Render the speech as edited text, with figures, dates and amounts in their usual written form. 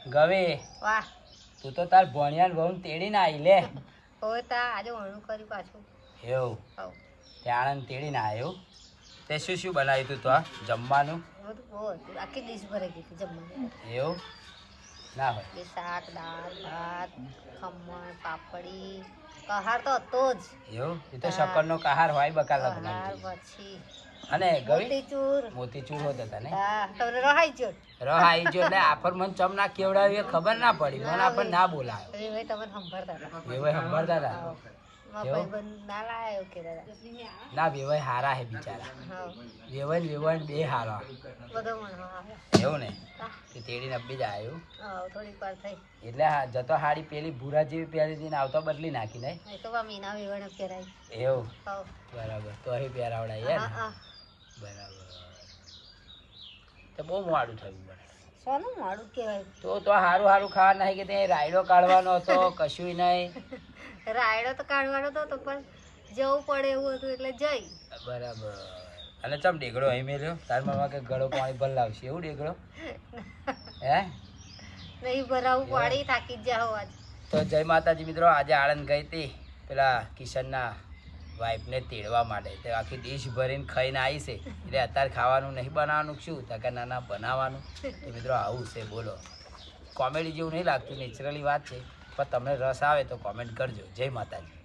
ગવે વાહ તું તો તાર ભણિયાને વહુ તેડીને આવી લે. હવે તા આજે વણું કર્યું પાછું. એવું હવ તે આણંદ તેડીને આવ્યો. તે શું શું બનાવ્યું તું તો આ જમવાનું? બધું બહુ હતું. આખી ડીશ ભરાઈ ગઈ હતી જમવાની. એવું ના હોય. બે શાક દાળ ભાત ખમણ પાપડી કહાર તો હતો જ. એવું એ તો શક્કરનો કહાર હોય બકા કહાર લગ્ન. પછી અને ગવી મોતીચૂર મોતીચૂર હોત હતા ને. હા તમને રહાઈ ગયો રહાઈ જો એટલે આફર મને ચમ ના કેવડાવ્યું એ ખબર ના પડી. મને આપણને ના બોલાયો. એ ભાઈ તમને સંભાળતા હતા. વેવાય સંભાળતા હતા. મારા ભાઈબંધ ના લાયો કે દાદા ના વેવાય હારા હે બિચારા. હા વેવાય બે હારા. બધો મને આવે એવું ને તે તેડીને અબ્બી જ આવ્યું. હા થોડીક વાર થઈ એટલે જતો હાડી પેલી ભૂરા જેવી પહેરી હતી ને આવતો બદલી નાખી ને. એ તો મીના વેવણ પહેરાય. એવું હા બરાબર તો અહીં પહેરાવડાય યાર. હા બરાબર તો બહુ મોડું થયું મને. સોનું મોડું કહેવાય. તો હારું હારું ખાવા નહીં કે ત્યાં રાયડો કાઢવાનો હતો કશું નહીં. રાયડો તો કાઢવાનો તો પણ જવું પડે એવું હતું એટલે જઈ. બરાબર અને ચમ ડેગડો અહીં મેલ્યો તાર મામા કે ગળો પાણી ભર લાવશે એવું ડેગડો હે નહીં ભરાવું પાડી થાકી જ જાઓ આજ. તો જય માતાજી મિત્રો. આજે આણંદ ગઈ હતી પેલા કિશનના વાઈફને તેડવા માટે. તો આખી ડીશ ભરીને ખાઈને આવી છે. એટલે અત્યારે ખાવાનું નહીં બનાવવાનું શું તકે નાના બનાવવાનું. તો મિત્રો આવું છે બોલો. કોમેડી જેવું નહીં લાગતું નેચરલી વાત છે પણ તમને રસ આવે તો કોમેન્ટ કરજો. જય માતાજી.